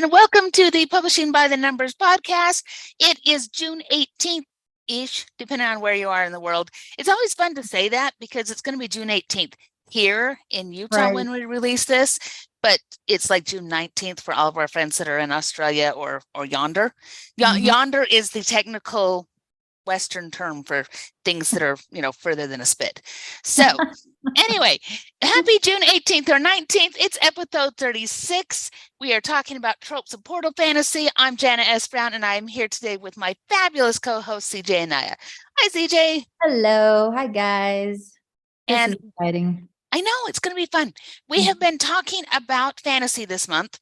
and welcome to the Publishing by the Numbers podcast. It is June 18th-ish, depending on where you are in the world. It's always fun to say that because it's going to be June 18th here in Utah when we release this, but it's like June 19th for all of our friends that are in Australia or yonder. Yonder is the technical Western term for things that are, further than a spit. So anyway, happy June 18th or 19th. It's episode 36. We are talking about tropes of portal fantasy. I'm Jana S. Brown, and I'm here today with my fabulous co-host, CJ Anaya. Hi, CJ. Hello. Hi, guys. This is exciting. I know, it's going to be fun. We have been talking about fantasy this month.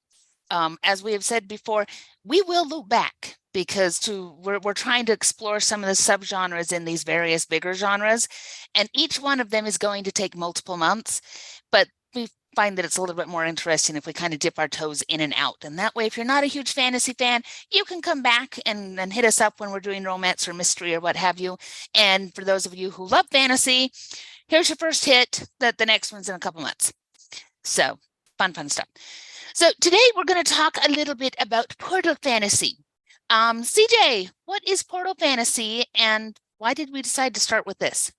As we have said before, we will loop back because we're trying to explore some of the subgenres in these various bigger genres, and each one of them is going to take multiple months, but we find that it's a little bit more interesting if we kind of dip our toes in and out. And that way, if you're not a huge fantasy fan, you can come back and hit us up when we're doing romance or mystery or what have you. And for those of you who love fantasy, here's your first hit. The next one's in a couple months. So fun stuff. So today we're going to talk a little bit about portal fantasy. CJ, what is portal fantasy and why did we decide to start with this?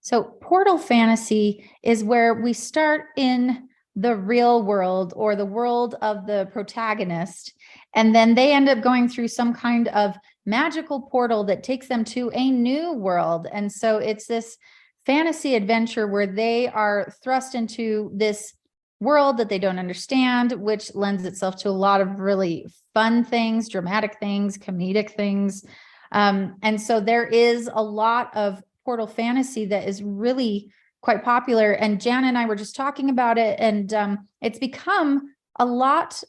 So portal fantasy is where we start in the real world or the world of the protagonist, and then they end up going through some kind of magical portal that takes them to a new world. And so it's this fantasy adventure where they are thrust into this world that they don't understand, which lends itself to a lot of really fun things, dramatic things, comedic things. And so there is a lot of portal fantasy that is really quite popular. And Jana and I were just talking about it, and it's become a lot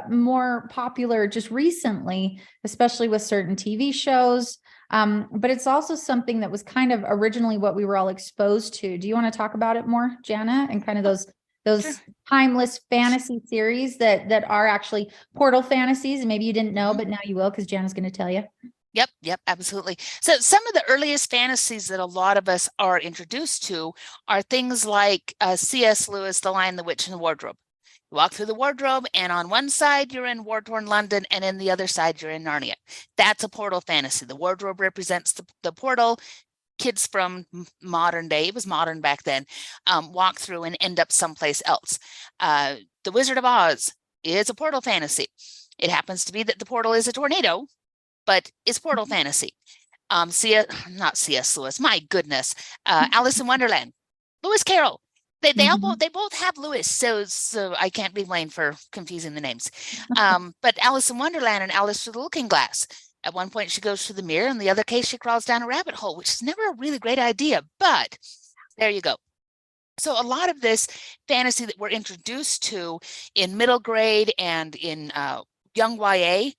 more popular just recently, especially with certain TV shows. But it's also something that was kind of originally what we were all exposed to. Do you want to talk about it more, Jana, and kind of those Sure. timeless fantasy series that are actually portal fantasies? And maybe you didn't know, but now you will, because Jana's going to tell you. Yep, absolutely. So some of the earliest fantasies that a lot of us are introduced to are things like C.S. Lewis, The Lion, the Witch, and the Wardrobe. You walk through the wardrobe, and on one side you're in war-torn London, and in the other side you're in Narnia. That's a portal fantasy. The wardrobe represents the portal. Kids from modern day, it was modern back then, walk through and end up someplace else. The Wizard of Oz is a portal fantasy. It happens to be that the portal is a tornado, but it's portal fantasy. Not C.S. Lewis, my goodness. Alice in Wonderland, Lewis Carroll. They both have Lewis, so I can't be blamed for confusing the names. But Alice in Wonderland and Alice Through the Looking Glass. At one point, she goes through the mirror. In the other case, she crawls down a rabbit hole, which is never a really great idea, but there you go. So a lot of this fantasy that we're introduced to in middle grade and in young YA,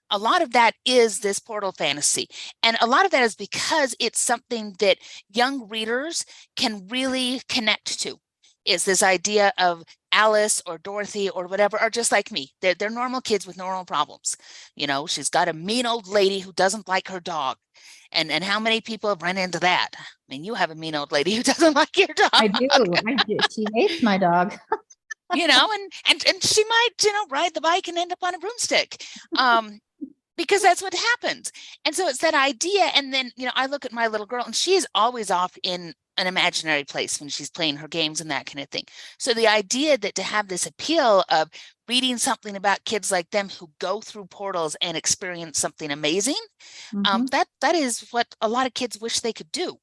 a lot of that is this portal fantasy. And a lot of that is because it's something that young readers can really connect to. Is this idea of Alice or Dorothy or whatever are just like me. They're normal kids with normal problems. She's got a mean old lady who doesn't like her dog. And how many people have run into that? I mean, you have a mean old lady who doesn't like your dog. I do. She hates my dog. And she might, ride the bike and end up on a broomstick. Because that's what happens. And so it's that idea. And then, I look at my little girl and she is always off in an imaginary place when she's playing her games and that kind of thing. So the idea that to have this appeal of reading something about kids like them who go through portals and experience something amazing, that is what a lot of kids wish they could do.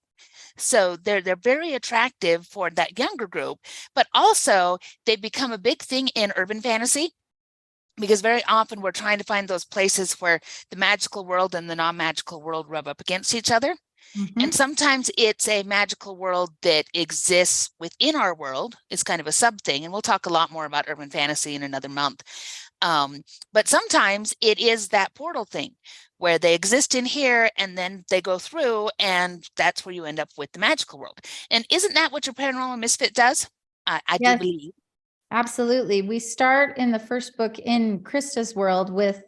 So they're very attractive for that younger group, but also they become a big thing in urban fantasy. Because very often we're trying to find those places where the magical world and the non-magical world rub up against each other. And sometimes it's a magical world that exists within our world. It's kind of a sub thing. And we'll talk a lot more about urban fantasy in another month. But sometimes it is that portal thing where they exist in here and then they go through, and that's where you end up with the magical world. And isn't that what your Paranormal Misfit does? I do believe. Absolutely. We start in the first book in Krista's world with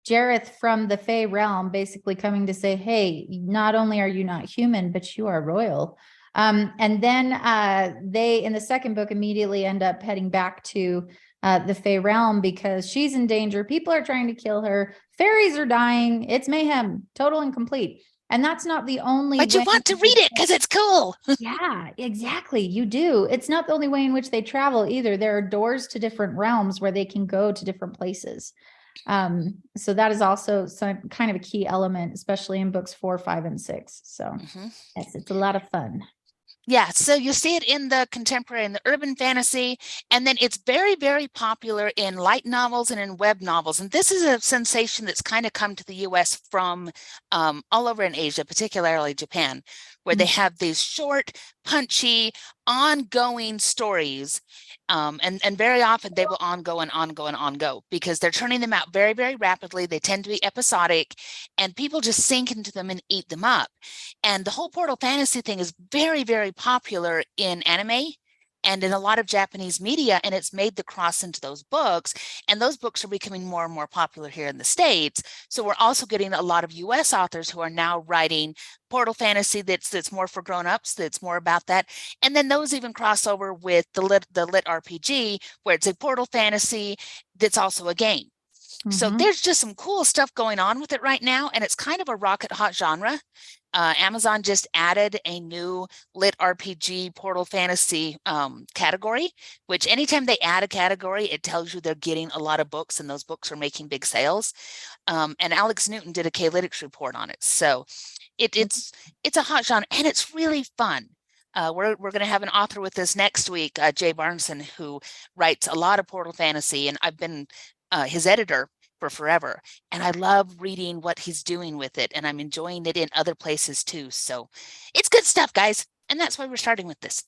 Jareth from the Fey realm basically coming to say, hey, not only are you not human, but you are royal. And then they, in the second book, immediately end up heading back to the Fey realm because she's in danger. People are trying to kill her. Fairies are dying. It's mayhem, total and complete. And that's not the only But you way. want to read it because it's cool. Yeah, exactly. You do. It's not the only way in which they travel either. There are doors to different realms where they can go to different places. So that is also some kind of a key element, especially in books 4, 5, and 6. So yes, it's a lot of fun. Yeah, so you see it in the contemporary and the urban fantasy, and then it's very, very popular in light novels and in web novels. And this is a sensation that's kind of come to the US from all over in Asia, particularly Japan, where they have these short, punchy, ongoing stories. And very often they will ongo and ongo and ongo because they're turning them out very, very rapidly. They tend to be episodic, and people just sink into them and eat them up. And the whole portal fantasy thing is very, very popular in anime and in a lot of Japanese media, and it's made the cross into those books. And those books are becoming more and more popular here in the States. So we're also getting a lot of US authors who are now writing portal fantasy that's more for grown-ups, that's more about that. And then those even cross over with the lit RPG, where it's a portal fantasy that's also a game. So there's just some cool stuff going on with it right now, and it's kind of a rocket hot genre. Amazon just added a new lit RPG portal fantasy category, which anytime they add a category, it tells you they're getting a lot of books, and those books are making big sales. And Alex Newton did a K-Lytics report on it. So it's a hot genre, and it's really fun. We're going to have an author with us next week, Jay Barneson, who writes a lot of portal fantasy, and I've been his editor for forever. And I love reading what he's doing with it, and I'm enjoying it in other places too. So it's good stuff, guys. And that's why we're starting with this.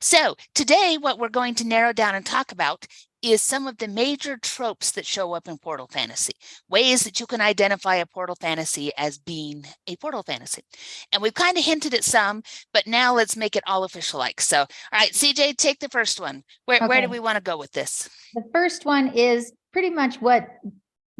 So today, what we're going to narrow down and talk about is some of the major tropes that show up in portal fantasy, ways that you can identify a portal fantasy as being a portal fantasy. And we've kind of hinted at some, but now let's make it all official like. So, all right, CJ, take the first one. Where do we want to go with this? The first one is pretty much what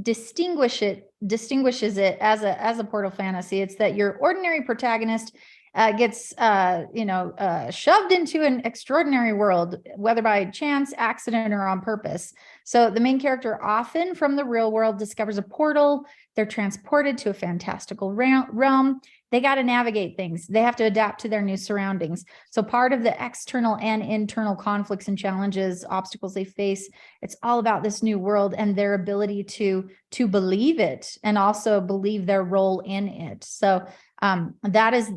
distinguishes it as a portal fantasy. It's that your ordinary protagonist gets shoved into an extraordinary world, whether by chance, accident, or on purpose. So the main character often from the real world discovers a portal. They're transported to a fantastical realm. They got to navigate things. They have to adapt to their new surroundings. So part of the external and internal conflicts and challenges, obstacles they face, it's all about this new world and their ability to believe it and also believe their role in it. So that is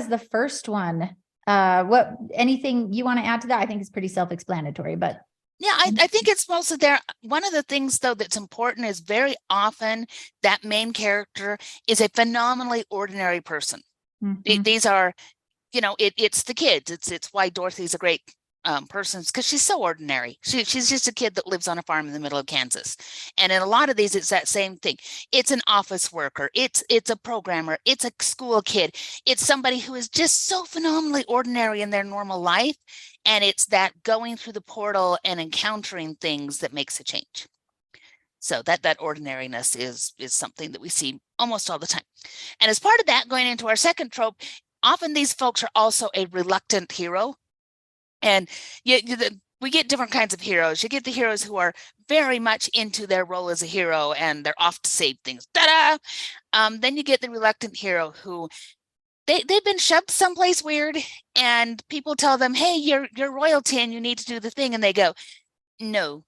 the first one. What anything you want to add to that? I think it's pretty self-explanatory, but yeah, I think it's mostly there. One of the things, though, that's important is very often that main character is a phenomenally ordinary person. These are, it's the kids. It's why Dorothy's a great person, because she's so ordinary. She's just a kid that lives on a farm in the middle of Kansas. And in a lot of these, it's that same thing. It's an office worker. It's a programmer. It's a school kid. It's somebody who is just so phenomenally ordinary in their normal life. And it's that going through the portal and encountering things that makes a change. So that ordinariness is something that we see almost all the time. And as part of that, going into our second trope, often these folks are also a reluctant hero. And we get different kinds of heroes. You get the heroes who are very much into their role as a hero and they're off to save things. Ta-da! Then you get the reluctant hero who they've been shoved someplace weird, and people tell them, "Hey, you're royalty and you need to do the thing," and they go, "No,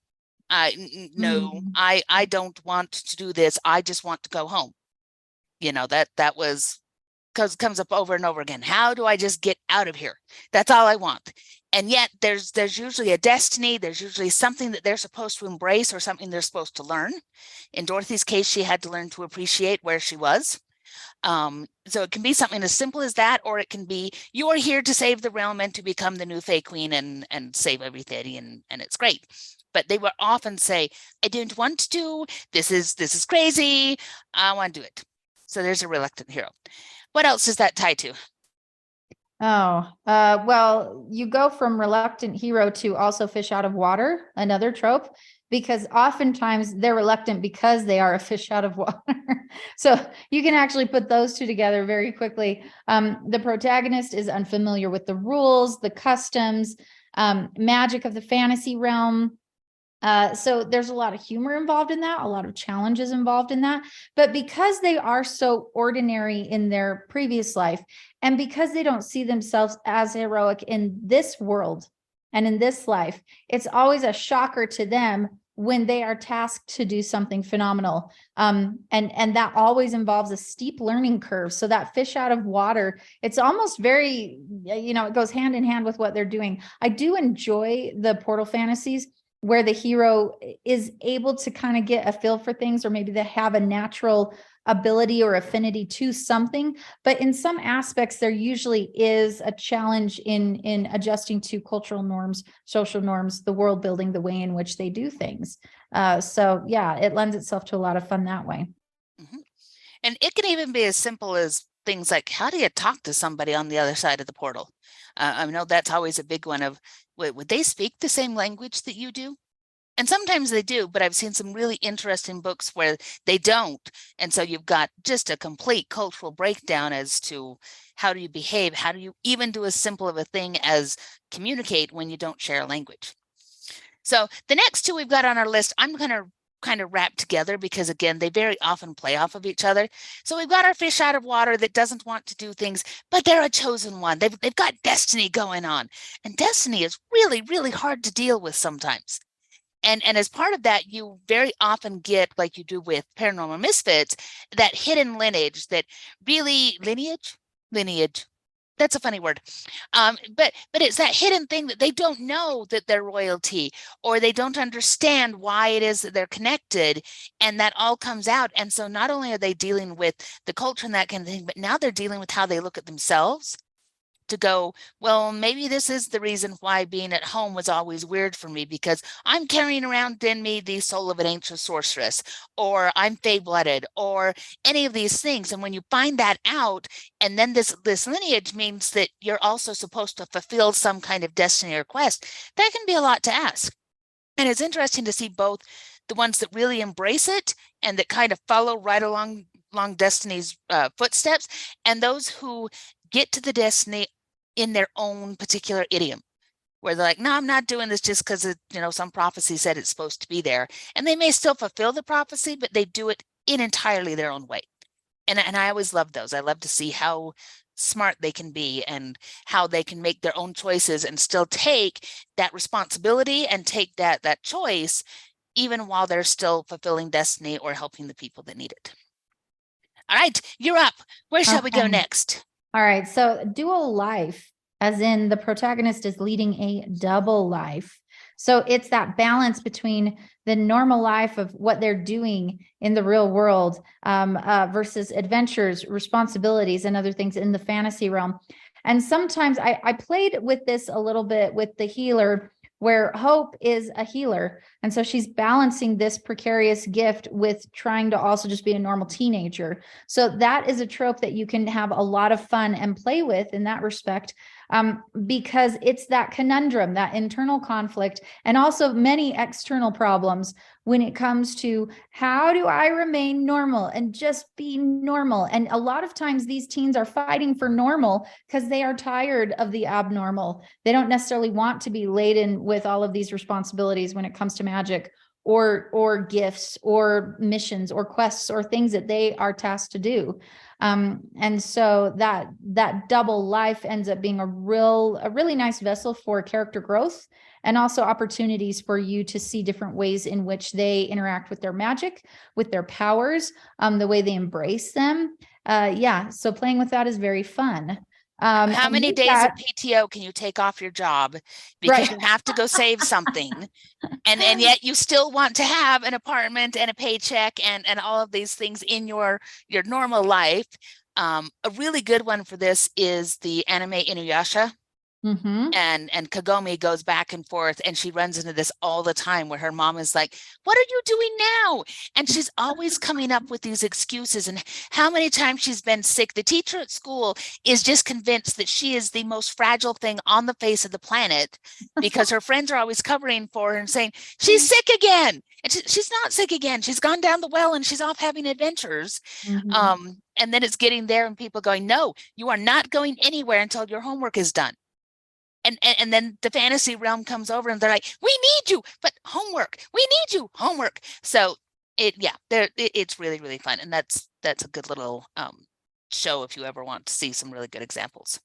I don't want to do this. I just want to go home." That was because comes up over and over again. How do I just get out of here? That's all I want. And yet there's usually a destiny. There's usually something that they're supposed to embrace or something they're supposed to learn. In Dorothy's case, she had to learn to appreciate where she was. So it can be something as simple as that, or it can be, you are here to save the realm and to become the new Fey Queen and save everything, and it's great. But they will often say, I don't want to, this is crazy, I want to do it. So there's a reluctant hero. What else is that tied to? Well, you go from reluctant hero to also fish out of water, another trope, because oftentimes they're reluctant because they are a fish out of water. So you can actually put those two together very quickly. The protagonist is unfamiliar with the rules, the customs, magic of the fantasy realm. So there's a lot of humor involved in that, a lot of challenges involved in that. But because they are so ordinary in their previous life, and because they don't see themselves as heroic in this world and in this life, it's always a shocker to them when they are tasked to do something phenomenal. And that always involves a steep learning curve. So that fish out of water, it's almost very, it goes hand in hand with what they're doing. I do enjoy the portal fantasies where the hero is able to kind of get a feel for things, or maybe they have a natural ability or affinity to something. But in some aspects, there usually is a challenge in adjusting to cultural norms, social norms, the world building, the way in which they do things. So yeah, it lends itself to a lot of fun that way. And it can even be as simple as things like, how do you talk to somebody on the other side of the portal? I know that's always a big one of, would they speak the same language that you do? And sometimes they do, but I've seen some really interesting books where they don't. And so you've got just a complete cultural breakdown as to how do you behave? How do you even do as simple of a thing as communicate when you don't share a language? So the next two we've got on our list, I'm going to kind of wrap together because, again, they very often play off of each other. So we've got our fish out of water that doesn't want to do things, but they're a chosen one. They've got destiny going on. And destiny is really, really hard to deal with sometimes. And as part of that, you very often get, like you do with Paranormal Misfits, that hidden lineage, that really lineage. That's a funny word. But it's that hidden thing that they don't know that they're royalty, or they don't understand why it is that they're connected, and that all comes out. And so not only are they dealing with the culture and that kind of thing, but now they're dealing with how they look at themselves, to go, well, maybe this is the reason why being at home was always weird for me, because I'm carrying around in me the soul of an ancient sorceress, or I'm fey-blooded, or any of these things. And when you find that out, and then this lineage means that you're also supposed to fulfill some kind of destiny or quest, that can be a lot to ask. And it's interesting to see both the ones that really embrace it and that kind of follow right along Destiny's footsteps, and those who get to the destiny in their own particular idiom, where they're like, no, I'm not doing this just because some prophecy said it's supposed to be there. And they may still fulfill the prophecy, but they do it in entirely their own way. And I always love those. I love to see how smart they can be and how they can make their own choices and still take that responsibility and take that choice, even while they're still fulfilling destiny or helping the people that need it. All right, you're up. Where shall we go next? All right. So dual life, as in the protagonist is leading a double life. So it's that balance between the normal life of what they're doing in the real world versus adventures, responsibilities, and other things in the fantasy realm. And sometimes I played with this a little bit with the healer, where Hope is a healer. And so she's balancing this precarious gift with trying to also just be a normal teenager. So that is a trope that you can have a lot of fun and play with in that respect, because it's that conundrum, that internal conflict, and also many external problems when it comes to how do I remain normal and just be normal. And a lot of times these teens are fighting for normal because they are tired of the abnormal. They don't necessarily want to be laden with all of these responsibilities when it comes to magic or gifts or missions or quests or things that they are tasked to do. And so that double life ends up being a really nice vessel for character growth, and also opportunities for you to see different ways in which they interact with their magic, with their powers, the way they embrace them. So playing with that is very fun. How many days of PTO can you take off your job because you have to go save something, and yet you still want to have an apartment and a paycheck and all of these things in your normal life? A really good one for this is the anime Inuyasha. And Kagome goes back and forth, and she runs into this all the time where her mom is like, what are you doing now? And she's always coming up with these excuses, and how many times she's been sick. The teacher at school is just convinced that she is the most fragile thing on the face of the planet because her friends are always covering for her and saying, she's sick again. And she's not sick again. She's gone down the well and she's off having adventures. And then it's getting there and people going, no, you are not going anywhere until your homework is done. And then the fantasy realm comes over and they're like, we need you, but homework, we need you, homework. So it's really, really fun. And that's a good little show if you ever want to see some really good examples.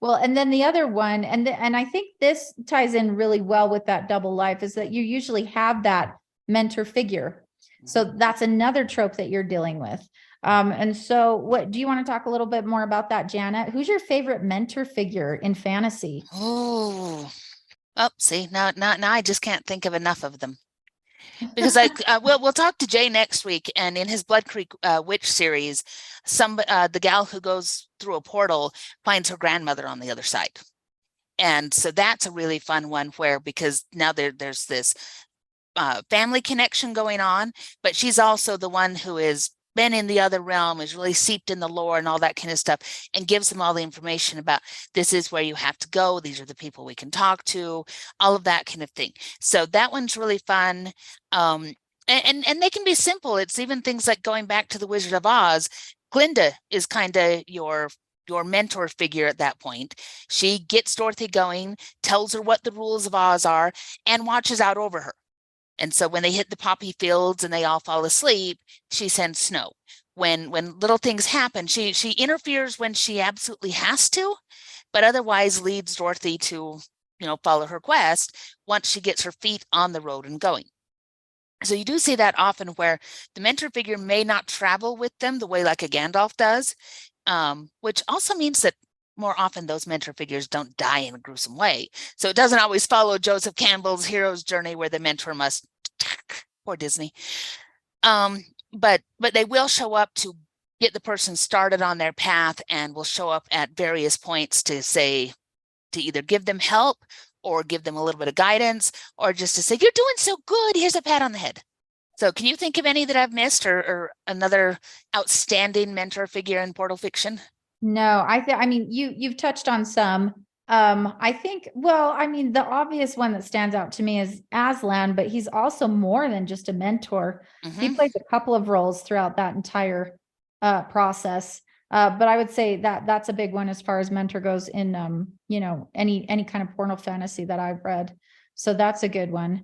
Well, and then the other one, and I think this ties in really well with that double life, is that you usually have that mentor figure. So that's another trope that you're dealing with. And so what do you want to talk a little bit more about that, Janet? Who's your favorite mentor figure in fantasy? Oh, see, now I just can't think of enough of them. Because we'll talk to Jay next week, and in his Blood Creek Witch series, the gal who goes through a portal finds her grandmother on the other side, and so that's a really fun one because now there's this family connection going on, but she's also the one who is been in the other realm, is really seeped in the lore and all that kind of stuff, and gives them all the information about this is where you have to go, these are the people we can talk to, all of that kind of thing. So that one's really fun. And they can be simple. It's even things like going back to the Wizard of Oz. Glinda is kind of your mentor figure at that point. She gets Dorothy going, tells her what the rules of Oz are, and watches out over her. And so when they hit the poppy fields and they all fall asleep, she sends Snow. When little things happen, she interferes when she absolutely has to, but otherwise leads Dorothy to, follow her quest once she gets her feet on the road and going. So you do see that often where the mentor figure may not travel with them the way like a Gandalf does, which also means that more often those mentor figures don't die in a gruesome way. So it doesn't always follow Joseph Campbell's hero's journey where the mentor must, poor Disney. But they will show up to get the person started on their path, and will show up at various points to either give them help or give them a little bit of guidance, or just to say, you're doing so good, here's a pat on the head. So can you think of any that I've missed, or another outstanding mentor figure in Portal fiction? No, I mean, you've touched on some. I think, the obvious one that stands out to me is Aslan, but he's also more than just a mentor. He plays a couple of roles throughout that entire process. But I would say that that's a big one as far as mentor goes in, any kind of portal fantasy that I've read. So that's a good one.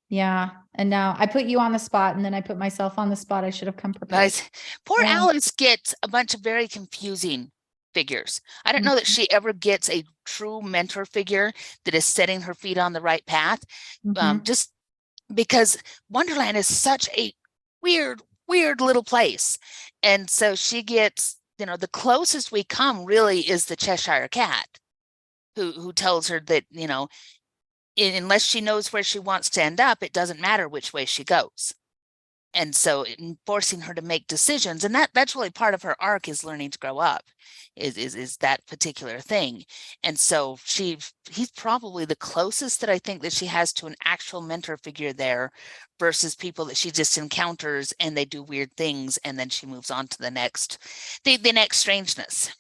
Yeah. And now I put you on the spot, and then I put myself on the spot. I should have come prepared. Nice. Poor Alice gets a bunch of very confusing figures. I don't know that she ever gets a true mentor figure that is setting her feet on the right path. Just because Wonderland is such a weird little place. And so she gets, the closest we come really is the Cheshire Cat, who tells her that, unless she knows where she wants to end up, it doesn't matter which way she goes. And so forcing her to make decisions, and that's really part of her arc, is learning to grow up, is that particular thing. And so he's probably the closest that I think that she has to an actual mentor figure there, versus people that she just encounters and they do weird things, and then she moves on to the next strangeness.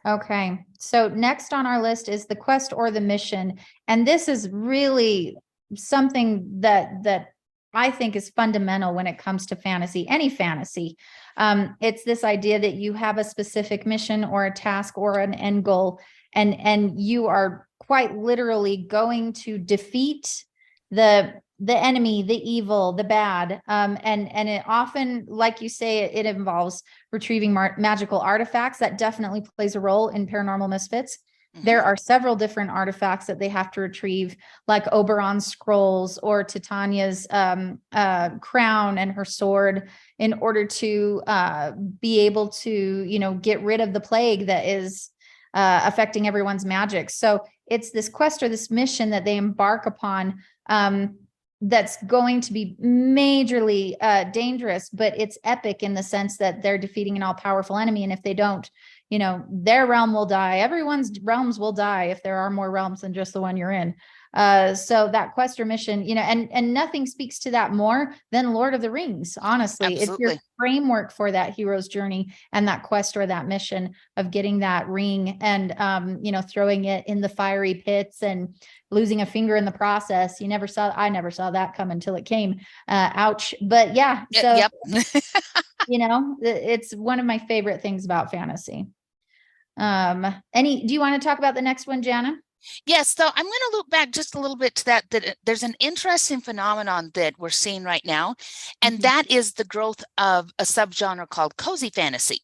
Okay. So next on our list is the quest or the mission. And this is really something that I think is fundamental when it comes to fantasy, any fantasy. It's this idea that you have a specific mission or a task or an end goal, and you are quite literally going to defeat the enemy, the evil, the bad. And it often, like you say, it involves retrieving magical artifacts. That definitely plays a role in Paranormal Misfits. There are several different artifacts that they have to retrieve, like Oberon's scrolls or Titania's crown and her sword, in order to be able to, get rid of the plague that is affecting everyone's magic. So it's this quest or this mission that they embark upon, that's going to be majorly dangerous, but it's epic in the sense that they're defeating an all-powerful enemy. And if they don't, their realm will die. Everyone's realms will die if there are more realms than just the one you're in. So that quest or mission, and nothing speaks to that more than Lord of the Rings. Honestly, Absolutely. It's your framework for that hero's journey and that quest or that mission of getting that ring and, throwing it in the fiery pits and losing a finger in the process. I never saw that come until it came. Ouch. But yeah, so, Yep. it's one of my favorite things about fantasy. Do you want to talk about the next one, Jana? Yes, so I'm going to loop back just a little bit to that there's an interesting phenomenon that we're seeing right now, and Mhm. that is the growth of a subgenre called cozy fantasy.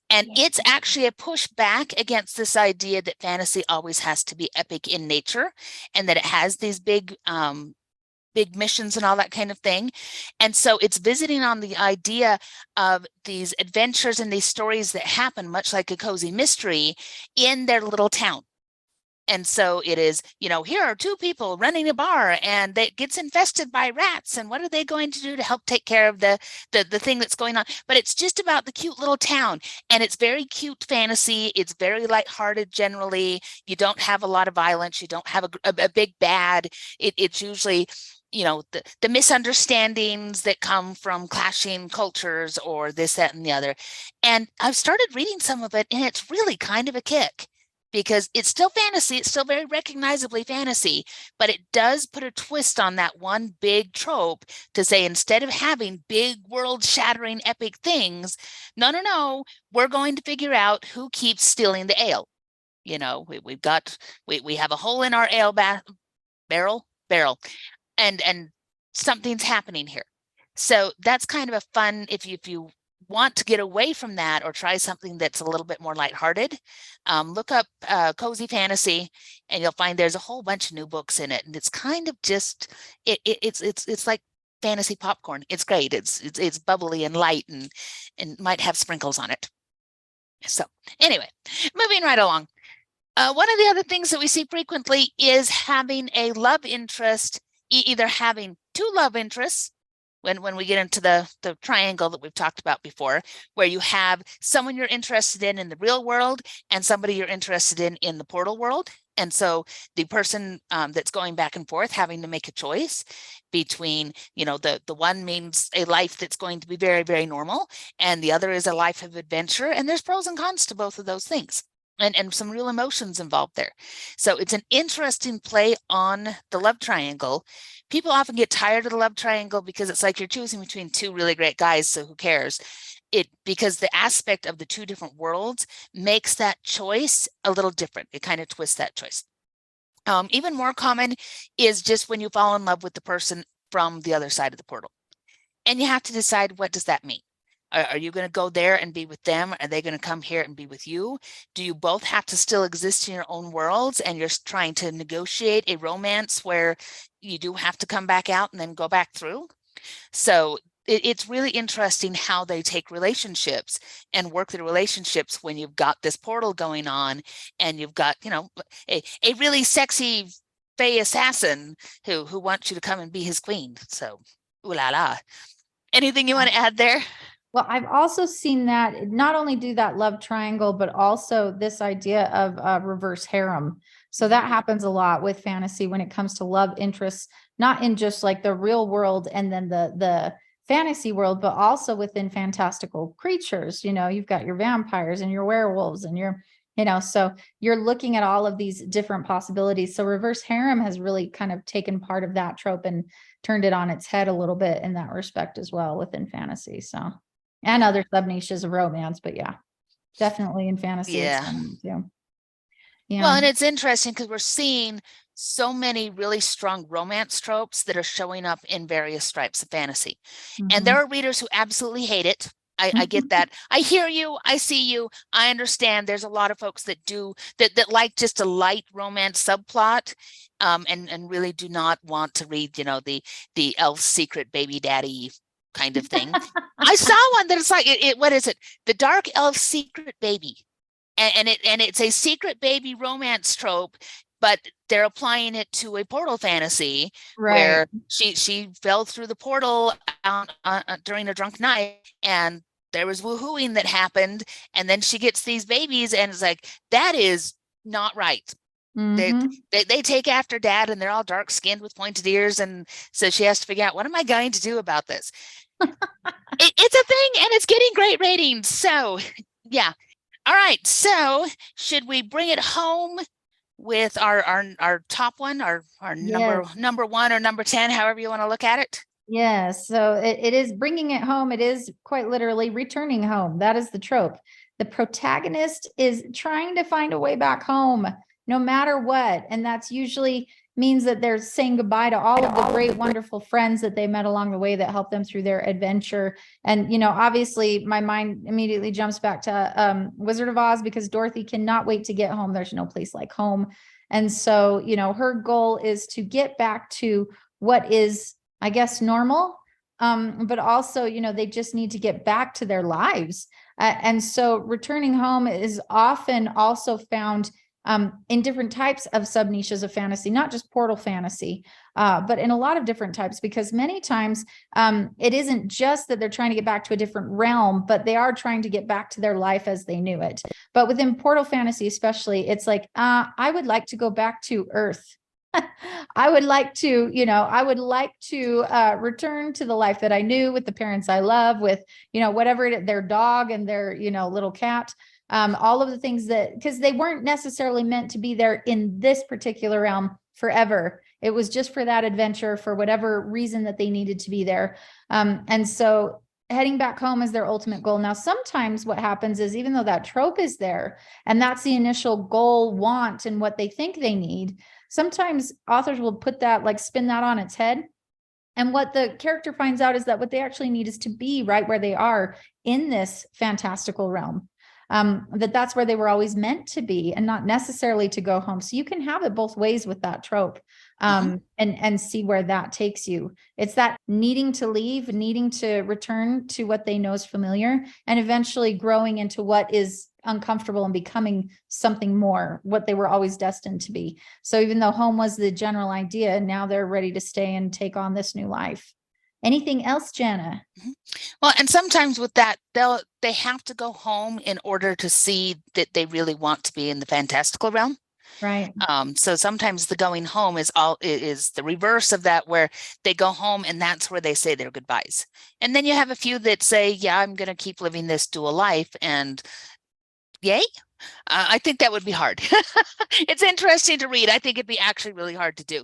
And Yeah. it's actually a pushback against this idea that fantasy always has to be epic in nature and that it has these big missions and all that kind of thing. And so it's visiting on the idea of these adventures and these stories that happen, much like a cozy mystery, in their little town. And so it is, here are two people running a bar and it gets infested by rats. And what are they going to do to help take care of the thing that's going on? But it's just about the cute little town. And it's very cute fantasy. It's very lighthearted generally. You don't have a lot of violence. You don't have a big bad. It's usually the misunderstandings that come from clashing cultures or this, that, and the other. And I've started reading some of it, and it's really kind of a kick because it's still fantasy. It's still very recognizably fantasy, but it does put a twist on that one big trope to say, instead of having big world shattering epic things, no, we're going to figure out who keeps stealing the ale. We have a hole in our ale barrel, and something's happening here. So that's kind of a fun, if you want to get away from that or try something that's a little bit more lighthearted, look up cozy fantasy, and you'll find there's a whole bunch of new books in it, and it's kind of just it's like fantasy popcorn. It's great. It's bubbly and light and might have sprinkles on it. So anyway, moving right along. One of the other things that we see frequently is having a love interest, either having two love interests when we get into the triangle that we've talked about before, where you have someone you're interested in the real world and somebody you're interested in the portal world. And so the person that's going back and forth having to make a choice between, the one means a life that's going to be very, very normal, and the other is a life of adventure. And there's pros and cons to both of those things. And some real emotions involved there. So it's an interesting play on the love triangle. People often get tired of the love triangle because it's like you're choosing between two really great guys, so who cares? Because the aspect of the two different worlds makes that choice a little different. It kind of twists that choice. Even more common is just when you fall in love with the person from the other side of the portal. And you have to decide, what does that mean? Are you going to go there and be with them? Are they going to come here and be with you? Do you both have to still exist in your own worlds, and you're trying to negotiate a romance where you do have to come back out and then go back through? So it's really interesting how they take relationships and work the relationships when you've got this portal going on and you've got, a really sexy Fey assassin who wants you to come and be his queen. So, ooh la la. Anything you want to add there? Well, I've also seen that not only do that love triangle, but also this idea of reverse harem. So that happens a lot with fantasy when it comes to love interests, not in just like the real world and then the fantasy world, but also within fantastical creatures. You've got your vampires and your werewolves and so you're looking at all of these different possibilities. So reverse harem has really kind of taken part of that trope and turned it on its head a little bit in that respect as well within fantasy. So, and other sub niches of romance, but yeah, definitely in fantasy. Yeah. Too. Yeah. Well, and it's interesting because we're seeing so many really strong romance tropes that are showing up in various stripes of fantasy. And there are readers who absolutely hate it. I get that. I hear you. I see you. I understand. There's a lot of folks that do that like just a light romance subplot, and really do not want to read, the elf secret baby daddy kind of thing. I saw one that it's like what is it? The Dark Elf Secret Baby. And it's a secret baby romance trope, but they're applying it to a portal fantasy where she fell through the portal during a drunk night, and there was woohooing that happened, and then she gets these babies, and it's like, that is not right. They take after dad, and they're all dark skinned with pointed ears, and so she has to figure out, what am I going to do about this? It's a thing, and it's getting great ratings. So yeah. All right. So should we bring it home with our top one, our Yes. number one or number 10, however you want to look at it? Yes, so it is bringing it home. It is quite literally returning home. That is the trope. The protagonist is trying to find a way back home, no matter what. And that's usually means that they're saying goodbye to all of the great, wonderful friends that they met along the way that helped them through their adventure. And, obviously my mind immediately jumps back to Wizard of Oz, because Dorothy cannot wait to get home. There's no place like home. And so, her goal is to get back to what is, I guess, normal. But also, they just need to get back to their lives. And so returning home is often also found in different types of sub niches of fantasy, not just portal fantasy, but in a lot of different types, because many times it isn't just that they're trying to get back to a different realm, but they are trying to get back to their life as they knew it. But within portal fantasy, especially, it's like, I would like to go back to Earth. I would like to return to the life that I knew with the parents I love, with, their dog and their, little cat, all of the things that, because they weren't necessarily meant to be there in this particular realm forever. It was just for that adventure, for whatever reason that they needed to be there. And so heading back home is their ultimate goal. Now, sometimes what happens is, even though that trope is there and that's the initial goal, want, and what they think they need, sometimes authors will put that, like, spin that on its head. And what the character finds out is that what they actually need is to be right where they are in this fantastical realm. That's where they were always meant to be, and not necessarily to go home. So you can have it both ways with that trope, and see where that takes you. It's that needing to leave, needing to return to what they know is familiar, and eventually growing into what is uncomfortable and becoming something more, what they were always destined to be. So even though home was the general idea, now they're ready to stay and take on this new life. Anything else, Jana? Well, and sometimes with that, they have to go home in order to see that they really want to be in the fantastical realm. Right. So sometimes the going home is the reverse of that, where they go home and that's where they say their goodbyes. And then you have a few that say, yeah, I'm going to keep living this dual life, and yay. I think that would be hard. It's interesting to read. I think it'd be actually really hard to do.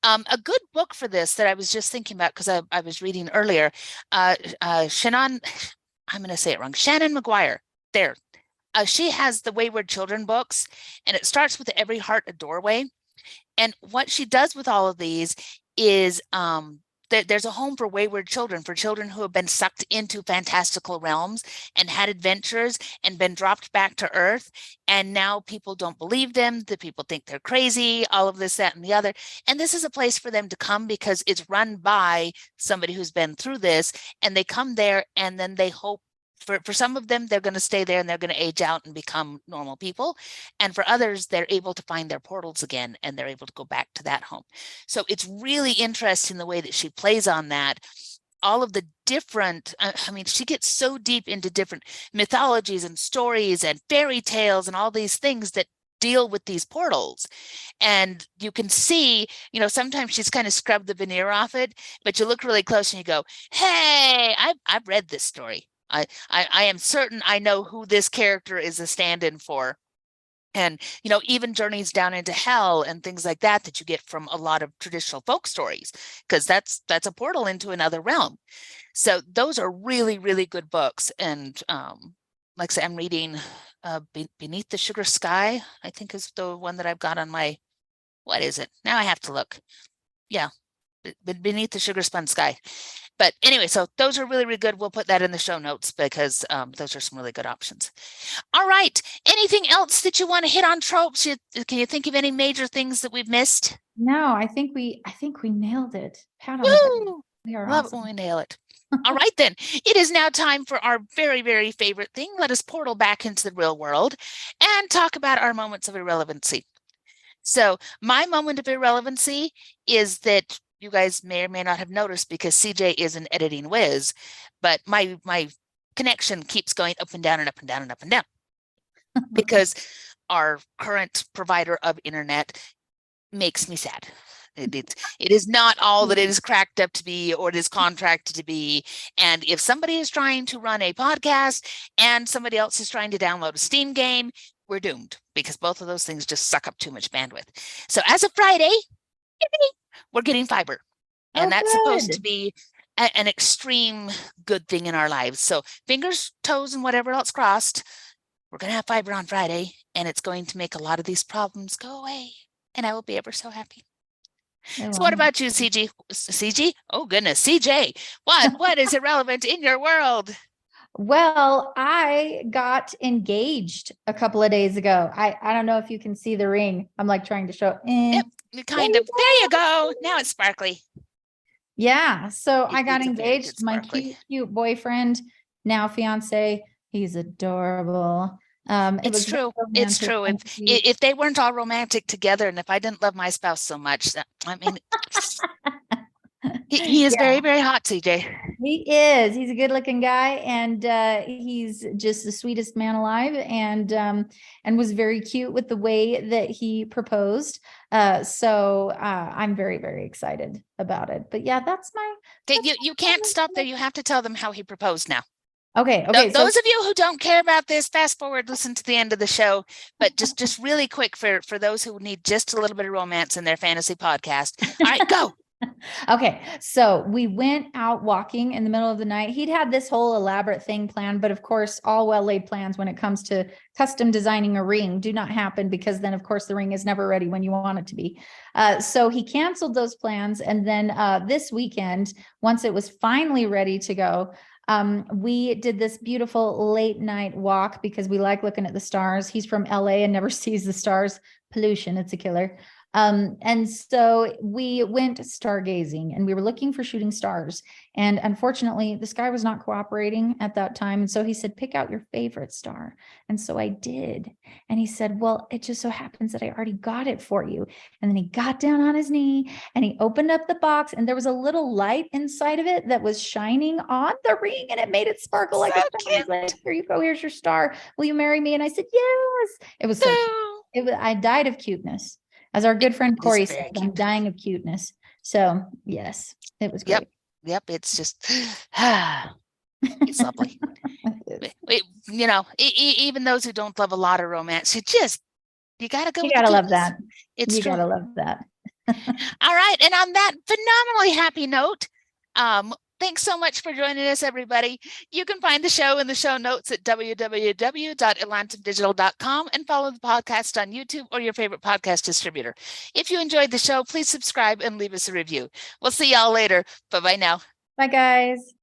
A good book for this that I was just thinking about, because I was reading earlier, Shannon, I'm going to say it wrong, Shannon McGuire. There. She has the Wayward Children books, and it starts with Every Heart a Doorway. And what she does with all of these is there's a home for wayward children, for children who have been sucked into fantastical realms and had adventures and been dropped back to Earth. And now people don't believe them. The people think they're crazy, all of this, that, and the other. And this is a place for them to come, because it's run by somebody who's been through this. And they come there, and then they hope, for some of them, they're going to stay there and they're going to age out and become normal people. And for others, they're able to find their portals again, and they're able to go back to that home. So it's really interesting the way that she plays on that. All of the different, she gets so deep into different mythologies and stories and fairy tales and all these things that deal with these portals. And you can see, sometimes she's kind of scrubbed the veneer off it, but you look really close and you go, hey, I've read this story. I am certain I know who this character is a stand-in for. And, even journeys down into hell and things like that you get from a lot of traditional folk stories, because that's a portal into another realm. So those are really, really good books. And like I say, I'm reading Beneath the Sugar Sky, I think is the one that I've got on my, what is it? Now I have to look. Yeah, Beneath the Sugar Spun Sky. But anyway, so those are really, really good. We'll put that in the show notes, because those are some really good options. All right. Anything else that you want to hit on tropes? Can you think of any major things that we've missed? No, I think we nailed it. Pat on Woo! the back. We are Love awesome. it when we nail it. All right, then. It is now time for our very, very favorite thing. Let us portal back into the real world and talk about our moments of irrelevancy. So my moment of irrelevancy is that you guys may or may not have noticed, because CJ is an editing whiz, but my connection keeps going up and down and up and down and up and down, because our current provider of internet makes me sad. It is not all that it is cracked up to be, or it is contracted to be. And if somebody is trying to run a podcast and somebody else is trying to download a Steam game, we're doomed, because both of those things just suck up too much bandwidth. So as of Friday, we're getting fiber. And that's supposed to be an extreme good thing in our lives. So fingers, toes, and whatever else crossed, we're going to have fiber on Friday, and it's going to make a lot of these problems go away. And I will be ever so happy. So what about you, CG? CG? Oh goodness, CJ. What is irrelevant in your world? Well, I got engaged a couple of days ago. I don't know if you can see the ring. I'm like trying to show. Yep, kind of. There you go. Now it's sparkly. Yeah. So I got It's a very good engaged. My sparkly. cute boyfriend, now fiance. He's adorable. It It's was very true. It's romantic true. and sweet. If they weren't all romantic together, and if I didn't love my spouse so much, I mean, he is Yeah. very, very hot, CJ. He is. He's a good looking guy, and he's just the sweetest man alive, and was very cute with the way that he proposed. So I'm very, very excited about it. But yeah, that's my. Okay, you can't stop there. You have to tell them how he proposed now. Okay. So Those of you who don't care about this, fast forward, listen to the end of the show. But just really quick for those who need just a little bit of romance in their fantasy podcast. All right, go. Okay, so we went out walking in the middle of the night. He'd had this whole elaborate thing planned, but of course, all well-laid plans when it comes to custom designing a ring do not happen, because then, of course, the ring is never ready when you want it to be. So he canceled those plans. And then this weekend, once it was finally ready to go, we did this beautiful late night walk because we like looking at the stars. He's from LA and never sees the stars. Pollution, it's a killer. And so we went stargazing, and we were looking for shooting stars. And unfortunately, the sky was not cooperating at that time. And so he said, pick out your favorite star. And so I did. And he said, well, it just so happens that I already got it for you. And then he got down on his knee and he opened up the box, and there was a little light inside of it that was shining on the ring, and it made it sparkle like a star. He's like, here you go, here's your star. Will you marry me? And I said, yes. It was so cute. I died of cuteness. As our good friend Corey said, I'm dying of cuteness. So yes, it was great. Yep. It's just, it's lovely. You know, even those who don't love a lot of romance, you gotta go. You gotta love that. It's you true. Gotta love that. All right. And on that phenomenally happy note, thanks so much for joining us, everybody. You can find the show in the show notes at www.elantumdigital.com and follow the podcast on YouTube or your favorite podcast distributor. If you enjoyed the show, please subscribe and leave us a review. We'll see y'all later. Bye-bye now. Bye, guys.